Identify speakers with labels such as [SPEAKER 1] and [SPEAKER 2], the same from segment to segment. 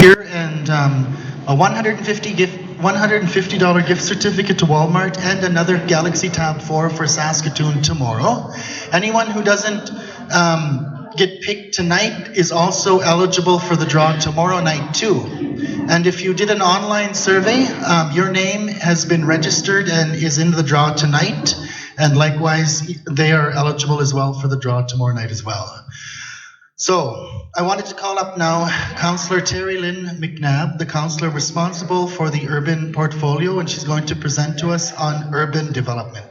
[SPEAKER 1] here and a $150 gift certificate to Walmart and another Galaxy Tab 4 for Saskatoon tomorrow. Anyone who doesn't get picked tonight is also eligible for the draw tomorrow night too. And if you did an online survey, your name has been registered and is in the draw tonight. And likewise, they are eligible as well for the draw tomorrow night as well. So I wanted to call up now Councillor Terry Lynn McNabb, the councillor responsible for the urban portfolio, and she's going to present to us on urban development.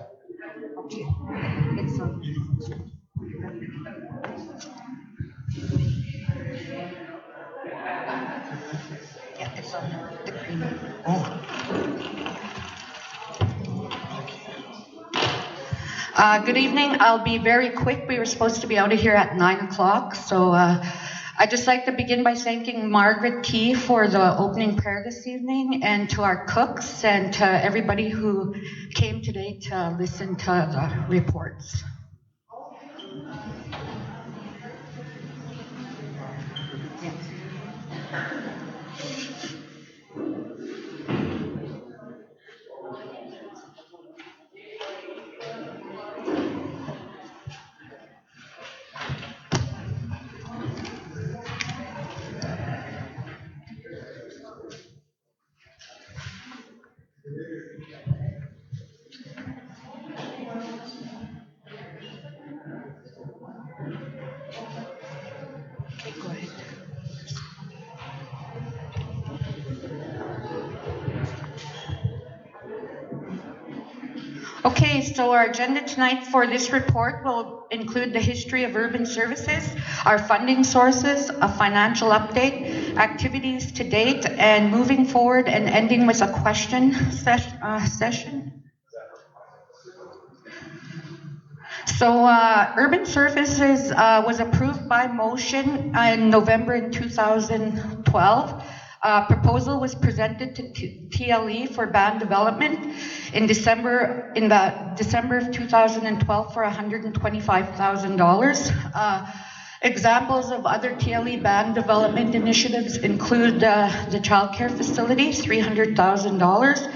[SPEAKER 2] Good evening. I'll be very quick. We were supposed to be out of here at 9 o'clock. So I'd just like to begin by thanking Margaret Key for the opening prayer this evening, and to our cooks and to everybody who came today to listen to the reports. Go ahead. Okay, so our agenda tonight for this report will include the history of urban services, our funding sources, a financial update, activities to date, and moving forward and ending with a question session. So urban services was approved by motion in November in 2012. Proposal was presented to TLE for band development in December of 2012 for $125,000. Examples of other TLE band development initiatives include the childcare facility, $300,000.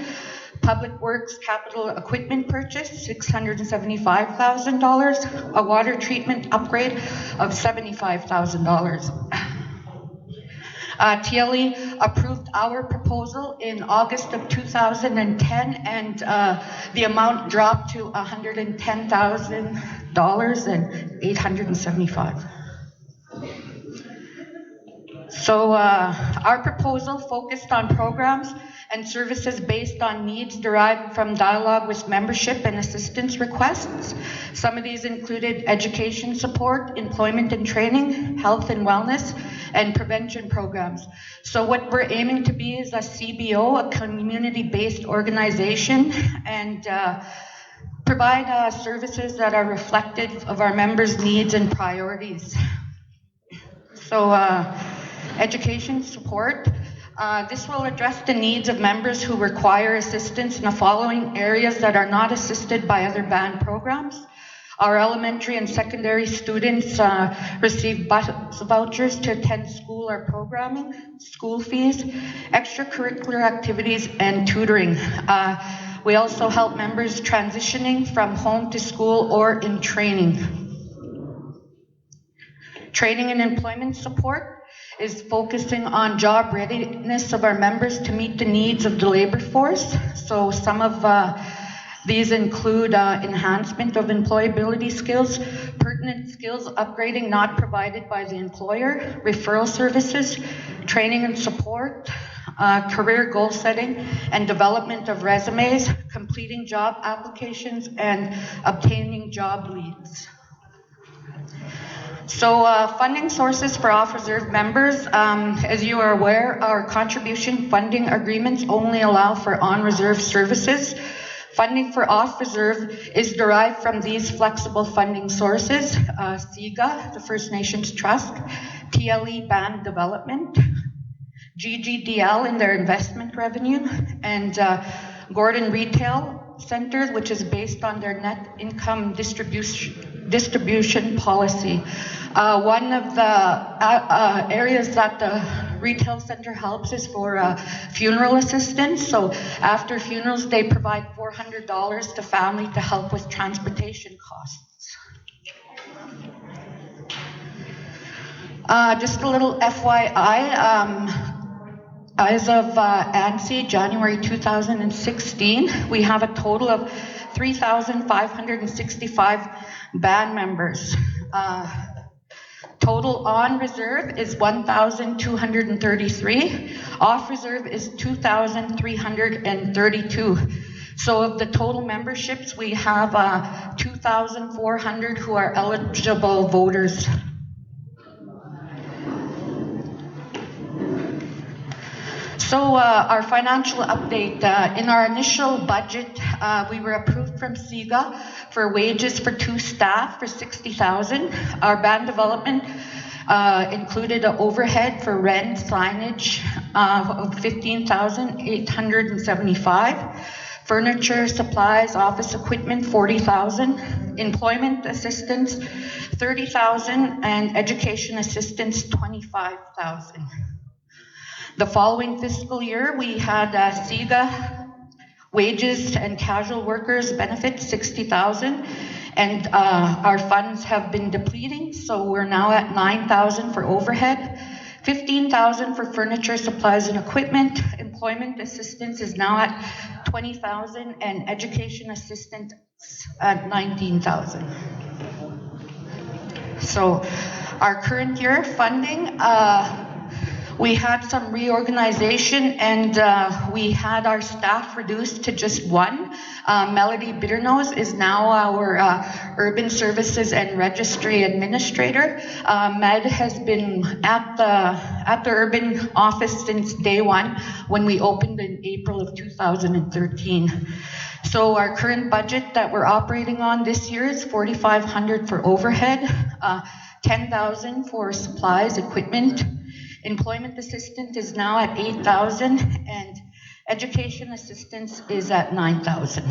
[SPEAKER 2] Public Works capital equipment purchase, $675,000. A water treatment upgrade of $75,000. TLE approved our proposal in August of 2010, and the amount dropped to $110,000 and $875. So our proposal focused on programs and services based on needs derived from dialogue with membership and assistance requests. Some of these included education support, employment and training, health and wellness, and prevention programs. So what we're aiming to be is a CBO, a community-based organization, and provide services that are reflective of our members' needs and priorities. So education support. This will address the needs of members who require assistance in the following areas that are not assisted by other band programs. Our elementary and secondary students receive bus vouchers to attend school or programming, school fees, extracurricular activities, and tutoring. We also help members transitioning from home to school or in training. Training and employment support is focusing on job readiness of our members to meet the needs of the labor force. So some of these include enhancement of employability skills, pertinent skills upgrading not provided by the employer, referral services, training and support, career goal setting and development of resumes, completing job applications, and obtaining job leads. So funding sources for off-reserve members. As you are aware, our contribution funding agreements only allow for on-reserve services. Funding for off-reserve is derived from these flexible funding sources: SIGA, the First Nations Trust, TLE Band Development, GGDL in their investment revenue, and Gordon Retail Center, which is based on their net income distribution distribution policy. One of the areas that the retail center helps is for funeral assistance. So after funerals, they provide $400 to family to help with transportation costs. Just a little FYI, as of ANSI, January 2016, we have a total of 3,565 band members. Total on reserve is 1,233. Off reserve is 2,332. So of the total memberships, we have 2,400 who are eligible voters. So our financial update, in our initial budget, we were approved from SIGA for wages for 2 staff for $60,000. Our band development included an overhead for rent, signage of $15,875. Furniture, supplies, office equipment, $40,000. Employment assistance, $30,000, and education assistance, $25,000. The following fiscal year, we had SIGA wages and casual workers benefits, $60,000, and our funds have been depleting, so we're now at $9,000 for overhead, $15,000 for furniture, supplies, and equipment. Employment assistance is now at $20,000, and education assistance at $19,000. So our current year funding, we had some reorganization, and we had our staff reduced to just one. Melody Bitternose is now our Urban Services and Registry Administrator. Med has been at the Urban office since day one when we opened in April of 2013. So our current budget that we're operating on this year is $4,500 for overhead, $10,000 for supplies, equipment. Employment assistance is now at $8,000, and education assistance is at $9,000.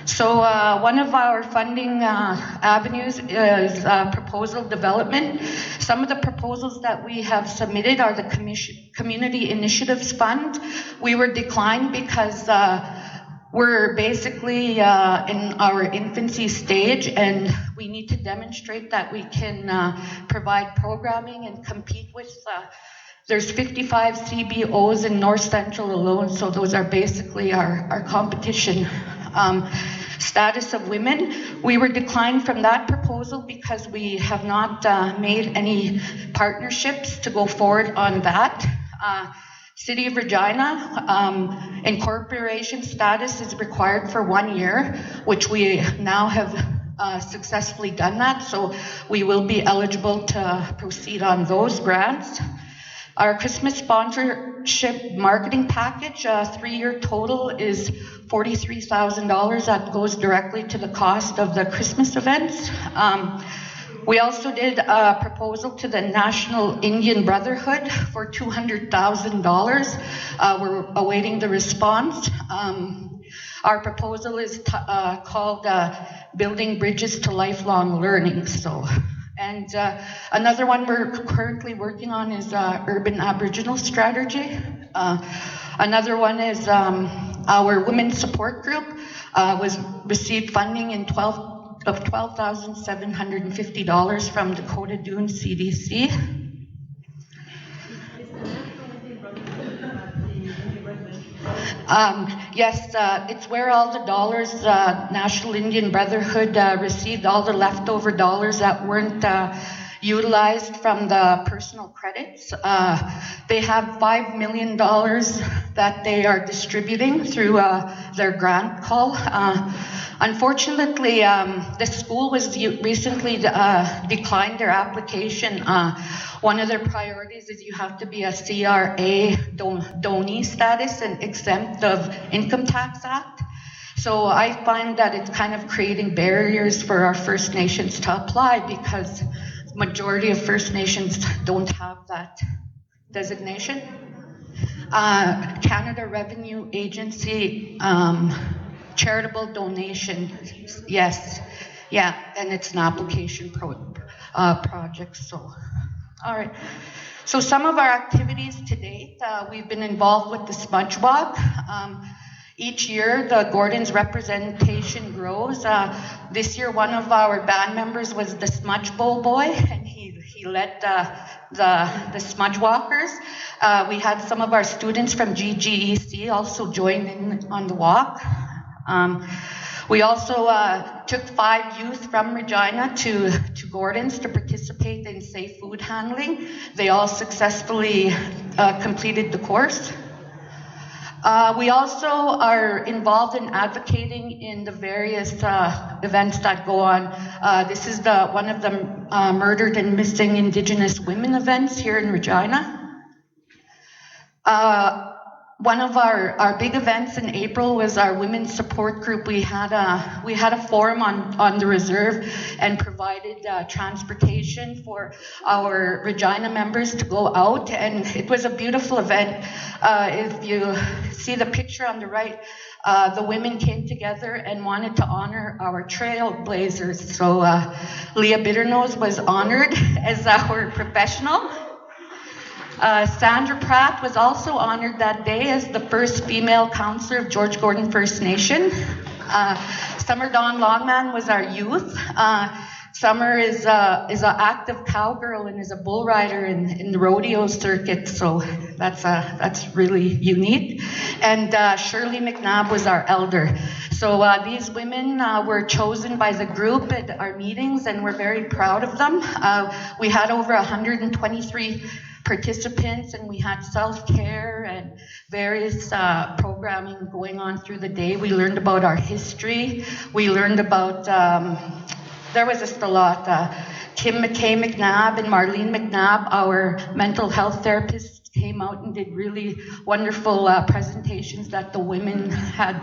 [SPEAKER 2] So one of our funding avenues is proposal development. Some of the proposals that we have submitted are the Community Initiatives Fund. We were declined because we're basically in our infancy stage, and we need to demonstrate that we can provide programming and compete with, there's 55 CBOs in North Central alone, so those are basically our competition. Status of women, we were declined from that proposal because we have not made any partnerships to go forward on that. City of Regina, incorporation status is required for 1 year, which we now have successfully done that, so we will be eligible to proceed on those grants. Our Christmas sponsorship marketing package, 3-year total is $43,000. That goes directly to the cost of the Christmas events. We also did a proposal to the National Indian Brotherhood for $200,000. We're awaiting the response. Our proposal is called Building Bridges to Lifelong Learning. And another one we're currently working on is Urban Aboriginal Strategy. Another one is our Women's Support Group received funding in $12,750 from Dakota Dunes CDC. Yes, it's where all the dollars, National Indian Brotherhood received all the leftover dollars that weren't utilized from the personal credits. They have $5 million that they are distributing through their grant call. Unfortunately, the school was recently declined their application. One of their priorities is you have to be a CRA donee status and exempt of Income Tax Act. So I find that it's kind of creating barriers for our First Nations to apply because the majority of First Nations don't have that designation. Canada Revenue Agency charitable donation. Yes, yeah, and it's an application project. So, all right. So some of our activities to date, we've been involved with the Smudge Walk. Each year, the Gordon's representation grows. This year, one of our band members was the Smudge Bowl boy, and he led the Smudge Walkers. We had some of our students from GGEC also join in on the walk. We also took 5 youth from Regina to Gordon's to participate in safe food handling. They all successfully completed the course. We also are involved in advocating in the various events that go on. This is one of the murdered and missing Indigenous women events here in Regina. One of our big events in April was our women's support group. We had a forum on the reserve and provided transportation for our Regina members to go out, and it was a beautiful event. If you see the picture on the right, the women came together and wanted to honor our trailblazers. So Leah Bitternose was honored as our professional. Sandra Pratt was also honored that day as the first female counselor of George Gordon First Nation. Summer Dawn Longman was our youth. Summer is an active cowgirl and is a bull rider in the rodeo circuit, so that's really unique. And Shirley McNabb was our elder. So these women were chosen by the group at our meetings, and we're very proud of them. We had over 123 participants, and we had self-care and various programming going on through the day. We learned about our history. We learned about, there was just a lot. Kim McKay McNabb and Marlene McNabb, our mental health therapists, came out and did really wonderful presentations that the women had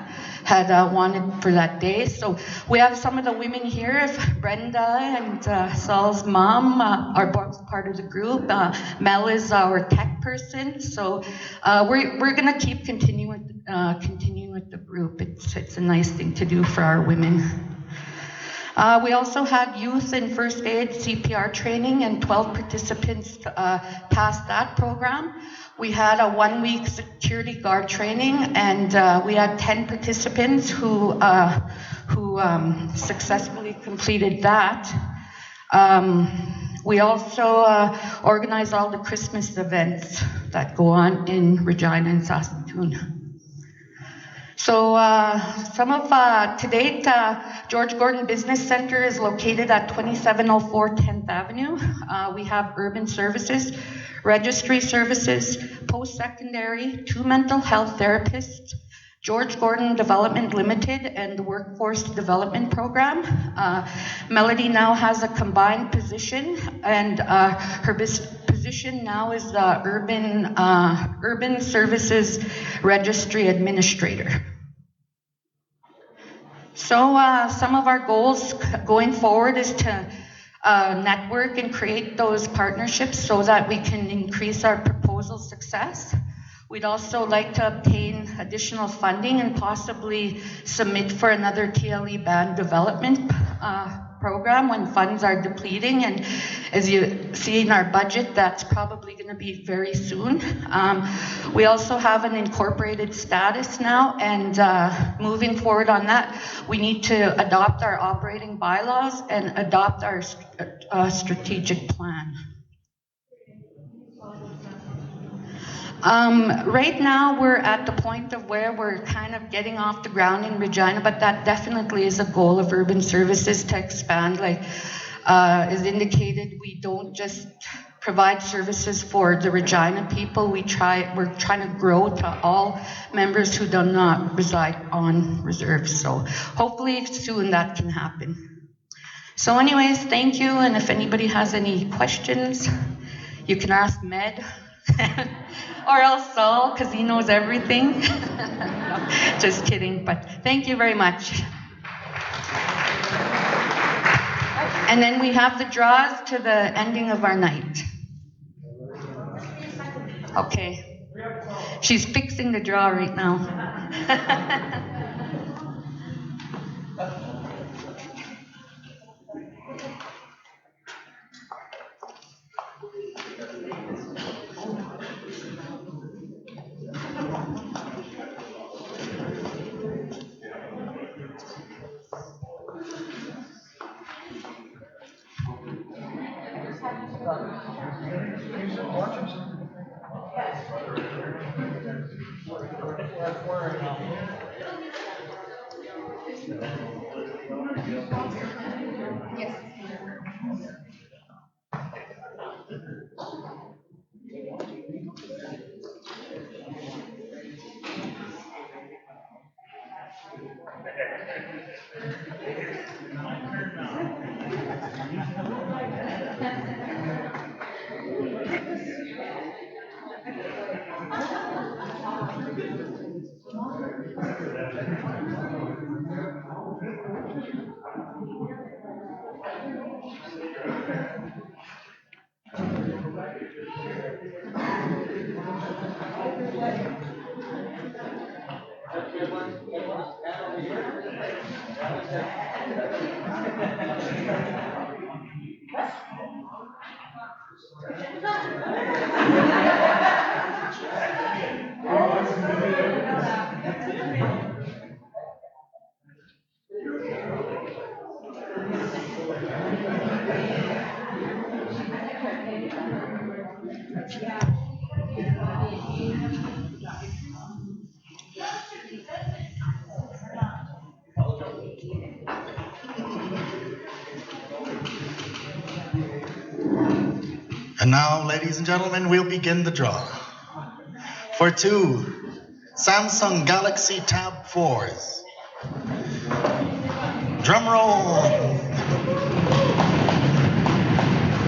[SPEAKER 2] wanted for that day. So we have some of the women here. Brenda and Saul's mom are both part of the group. Mel is our tech person. So we're gonna keep continuing with the group. It's a nice thing to do for our women. We also had youth in first aid CPR training, and 12 participants passed that program. We had a 1-week security guard training, and we had 10 participants who successfully completed that. We also organize all the Christmas events that go on in Regina and Saskatoon. So some of, to date, George Gordon Business Center is located at 2704 10th Avenue. We have urban services, registry services, post-secondary, 2 mental health therapists, George Gordon Development Limited, and the Workforce Development Program. Melody now has a combined position, and her position now is the Urban Services Registry Administrator. So some of our goals going forward is to network and create those partnerships so that we can increase our proposal success. We'd also like to obtain additional funding and possibly submit for another TLE band development program when funds are depleting. And as you see in our budget, that's probably going to be very soon. We also have an incorporated status now, and moving forward on that, we need to adopt our operating bylaws and adopt our strategic plan. Right now, we're at the point of where we're kind of getting off the ground in Regina, but that definitely is a goal of urban services to expand. Like as indicated, we don't just provide services for the Regina people. We're trying to grow to all members who do not reside on reserves. So hopefully soon that can happen. So anyways, thank you. And if anybody has any questions, you can ask Med. Or else Saul, because he knows everything. No, just kidding, but thank you very much. And then we have the draws to the ending of our night. Okay. She's fixing the draw right now.
[SPEAKER 1] And now, ladies and gentlemen, we'll begin the draw. For 2 Samsung Galaxy Tab 4s. Drum roll.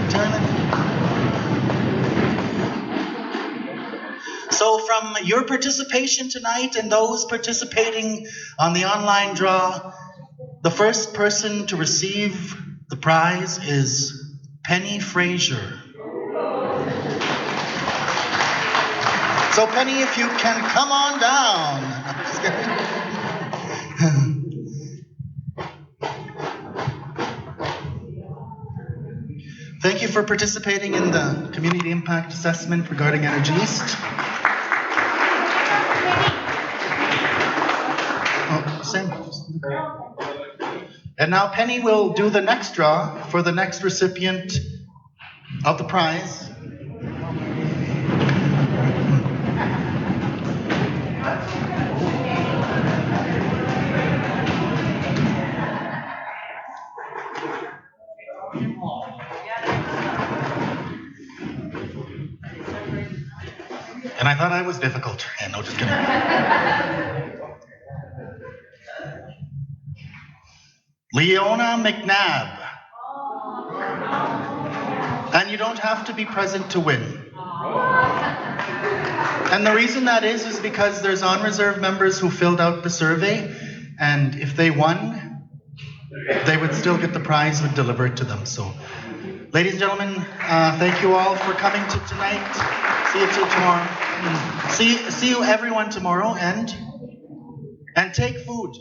[SPEAKER 1] Turn it. So from your participation tonight and those participating on the online draw, the first person to receive the prize is Penny Frazier. So Penny, if you can come on down. Thank you for participating in the Community Impact Assessment regarding Energy East. Oh, same. And now Penny will do the next draw for the next recipient of the prize. And I thought I was difficult. And no, just kidding. Leona McNabb. And you don't have to be present to win. And the reason that is because there's on-reserve members who filled out the survey, and if they won, they would still get the prize delivered to them. So, ladies and gentlemen, thank you all for coming to tonight. See you till tomorrow. See you everyone tomorrow, and take food.